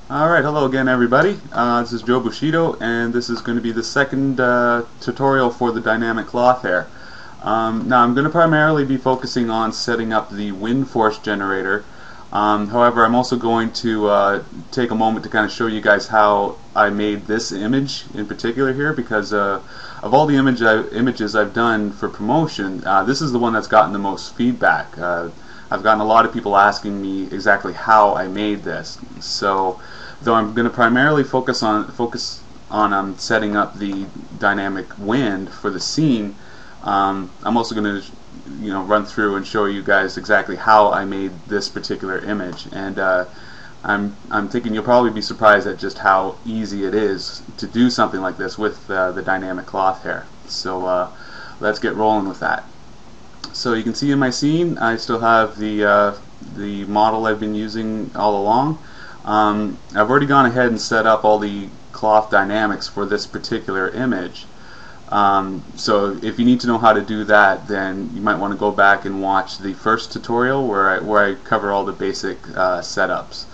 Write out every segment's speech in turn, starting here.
Alright, hello again everybody. This is Joe Bushido, and this is going to be the second tutorial for the dynamic cloth hair. Now I'm going to primarily be focusing on setting up the wind force generator. However, I'm also going to take a moment to kind of show you guys how I made this image in particular here, because of all the images I've done for promotion, this is the one that's gotten the most feedback. I've gotten a lot of people asking me exactly how I made this. So, though I'm going to primarily focus on setting up the dynamic wind for the scene, I'm also going to run through and show you guys exactly how I made this particular image. And I'm thinking you'll probably be surprised at just how easy it is to do something like this with the dynamic cloth hair. So let's get rolling with that. So you can see in my scene, I still have the model I've been using all along. I've already gone ahead and set up all the cloth dynamics for this particular image. So if you need to know how to do that, then you might want to go back and watch the first tutorial where I cover all the basic setups.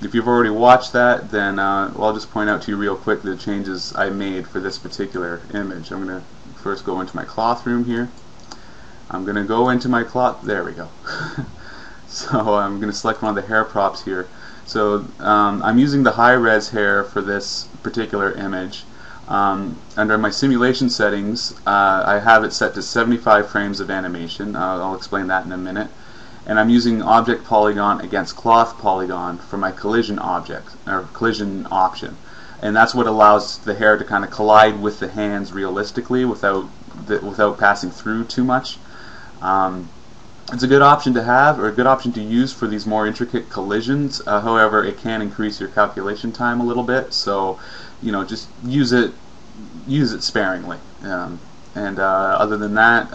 If you've already watched that, then I'll just point out to you real quick the changes I made for this particular image. I'm going to first go into my cloth room here. I'm going to go into my cloth, there we go. So I'm going to select one of the hair props here. So I'm using the high res hair for this particular image. Under my simulation settings, I have it set to 75 frames of animation. I'll explain that in a minute. And I'm using object polygon against cloth polygon for my collision object, or collision option. And that's what allows the hair to kind of collide with the hands realistically without passing through too much. It's a good option to have, or a good option to use for these more intricate collisions. However, it can increase your calculation time a little bit, so just use it sparingly. Other than that,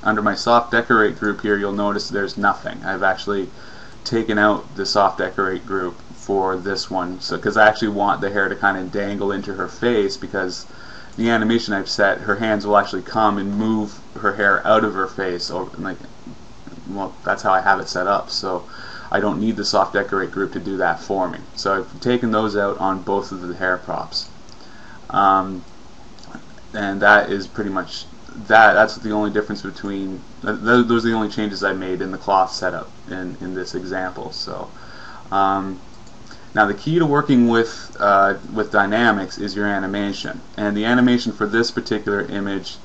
under my soft decorate group here, you'll notice there's nothing. I've actually taken out the soft decorate group for this one, so because I actually want the hair to kind of dangle into her face, because the animation I've set, her hands will actually come and move her hair out of her face, or well, that's how I have it set up. So I don't need the soft decorate group to do that for me. So I've taken those out on both of the hair props, and that is pretty much that. That's the only difference between those are the only changes I made in the cloth setup in this example. So. Now the key to working with dynamics is your animation, and the animation for this particular image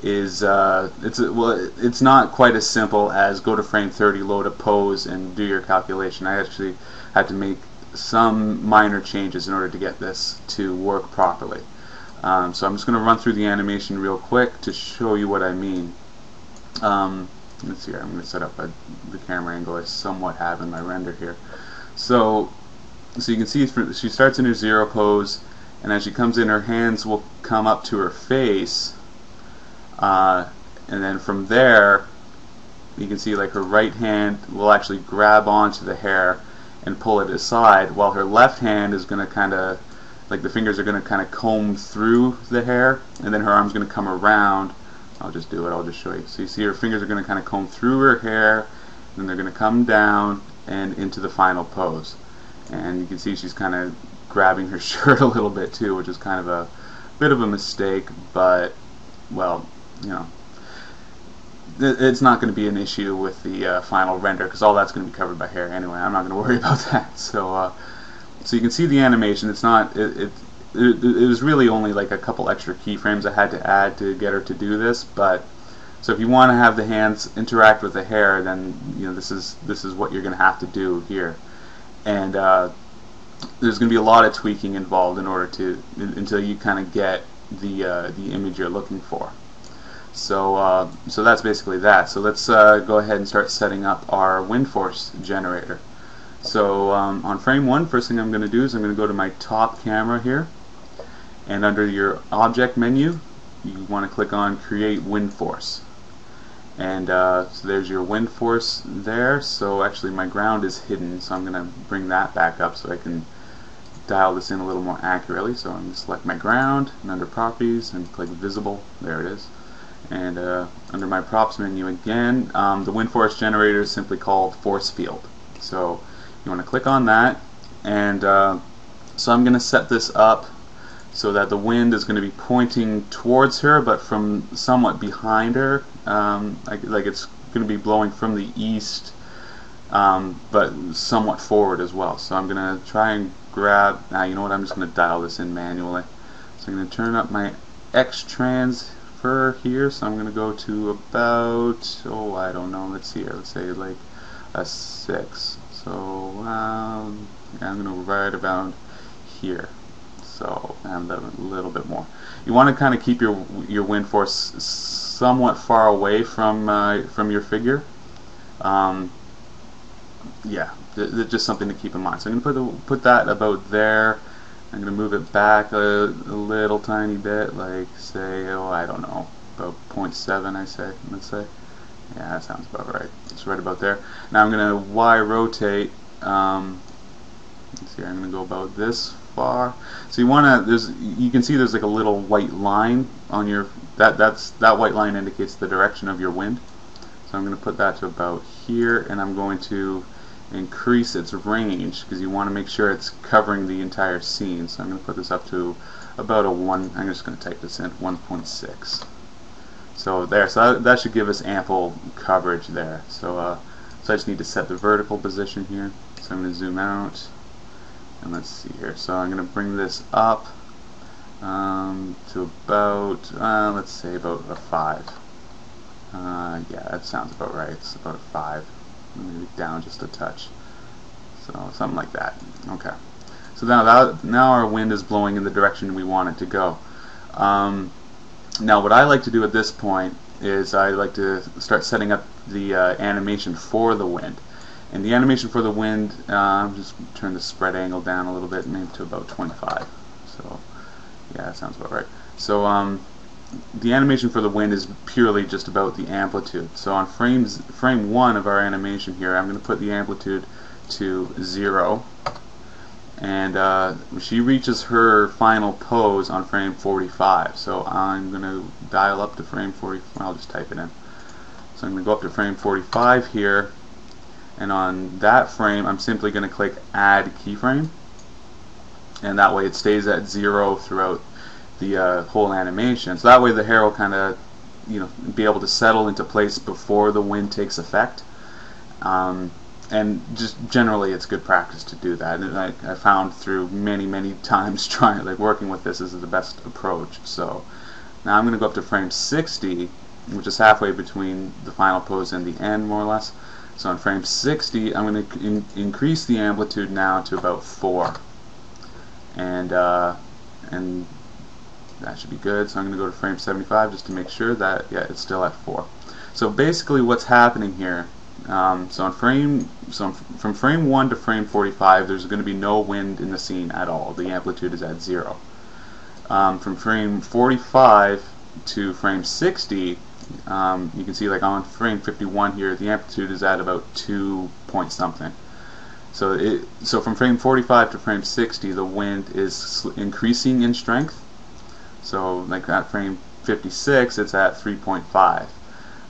is it's not quite as simple as go to frame 30, load a pose, and do your calculation. I actually had to make some minor changes in order to get this to work properly. So I'm just going to run through the animation real quick to show you what I mean. Let's see here. I'm going to set up the camera angle I somewhat have in my render here. So you can see she starts in her zero pose, and as she comes in, her hands will come up to her face, and then from there you can see like her right hand will actually grab onto the hair and pull it aside, while her left hand is going to kind of, like the fingers are going to kind of comb through the hair, and then her arm's going to come around. I'll just do it, I'll just show you. So you see her fingers are going to kind of comb through her hair, and they're going to come down and into the final pose. And you can see she's kind of grabbing her shirt a little bit too, which is kind of a bit of a mistake, but well, it's not going to be an issue with the final render, because all that's going to be covered by hair anyway. I'm not going to worry about that. So you can see the animation. It's not it was really only like a couple extra keyframes I had to add to get her to do this, but so if you want to have the hands interact with the hair, then this is what you're going to have to do here. And there's going to be a lot of tweaking involved in order until you kind of get the image you're looking for. So that's basically that. So let's go ahead and start setting up our wind force generator. So on frame 1, first thing I'm going to do is I'm going to go to my top camera here, and under your object menu, you want to click on Create Wind Force. And so there's your wind force there. So actually my ground is hidden, so I'm going to bring that back up so I can dial this in a little more accurately. So I'm going to select my ground, and under properties, and click visible. There it is. And under my props menu again, the wind force generator is simply called force field. So you want to click on that, And so I'm going to set this up so that the wind is going to be pointing towards her, but from somewhat behind her, like it's going to be blowing from the east, but somewhat forward as well. So I'm going to try and grab, you know what, I'm just going to dial this in manually. So I'm going to turn up my X transfer here, so I'm going to go to about, I don't know, let's see here, let's say like a 6. So I'm going to right about here. So and a little bit more. You want to kind of keep your wind force somewhat far away from your figure. Yeah, just something to keep in mind. So I'm going to put that about there. I'm going to move it back a little tiny bit, like say, I don't know, about 0.7. I say, let's say. Yeah, that sounds about right. It's right about there. Now I'm going to Y rotate. Let's see, I'm going to go about this far. So you want to, you can see there's like a little white line on your, that white line indicates the direction of your wind. So I'm going to put that to about here, and I'm going to increase its range because you want to make sure it's covering the entire scene. So I'm going to put this up to about a 1, I'm just going to type this in, 1.6. So there, so that should give us ample coverage there. So I just need to set the vertical position here. So I'm going to zoom out, and let's see here. So I'm going to bring this up to about, let's say about a 5. Yeah, that sounds about right. It's about a 5. Maybe down just a touch. So something like that. Okay. So now our wind is blowing in the direction we want it to go. Now what I like to do at this point is I like to start setting up the animation for the wind. And the animation for the wind, just turn the spread angle down a little bit, maybe to about 25. So yeah, that sounds about right. So the animation for the wind is purely just about the amplitude. So on frame 1 of our animation here, I'm going to put the amplitude to 0. And she reaches her final pose on frame 45. So I'm going to dial up to frame 40. I'll just type it in. So I'm going to go up to frame 45 here, and on that frame I'm simply going to click Add Keyframe, and that way it stays at 0 throughout the whole animation. So that way the hair will kind of, be able to settle into place before the wind takes effect. And just generally, it's good practice to do that. And I found through many times working with this is the best approach. So now I'm going to go up to frame 60, which is halfway between the final pose and the end, more or less. So on frame 60, I'm going to increase the amplitude now to about 4, and that should be good. So I'm going to go to frame 75 just to make sure that it's still at 4. So basically, what's happening here? So from frame 1 to frame 45, there's going to be no wind in the scene at all. The amplitude is at 0. From frame 45 to frame 60, you can see like on frame 51 here, the amplitude is at about 2 point something. So from frame 45 to frame 60, the wind is increasing in strength. So like at frame 56, it's at 3.5.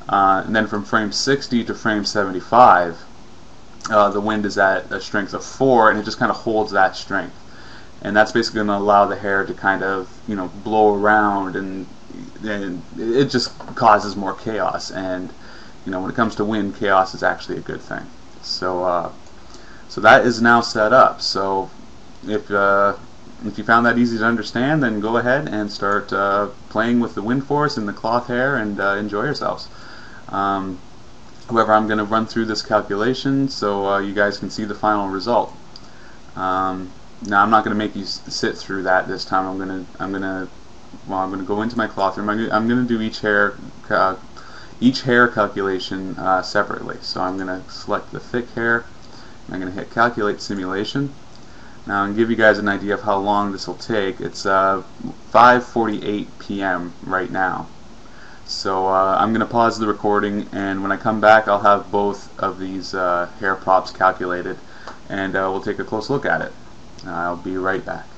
And then from frame 60 to frame 75, the wind is at a strength of 4, and it just kind of holds that strength. And that's basically going to allow the hair to kind of, blow around, and it just causes more chaos. And when it comes to wind, chaos is actually a good thing. So so that is now set up. So if you found that easy to understand, then go ahead and start playing with the wind force and the cloth hair, and enjoy yourselves. However, I'm going to run through this calculation so you guys can see the final result. Now I'm not going to make you sit through that this time. I'm going to go into my cloth room. I'm going to do each hair calculation separately. So I'm going to select the thick hair. I'm going to hit Calculate Simulation. Now I'm going to give you guys an idea of how long this will take. It's 5:48 p.m. right now. So I'm going to pause the recording, and when I come back I'll have both of these hair props calculated, and we'll take a close look at it. I'll be right back.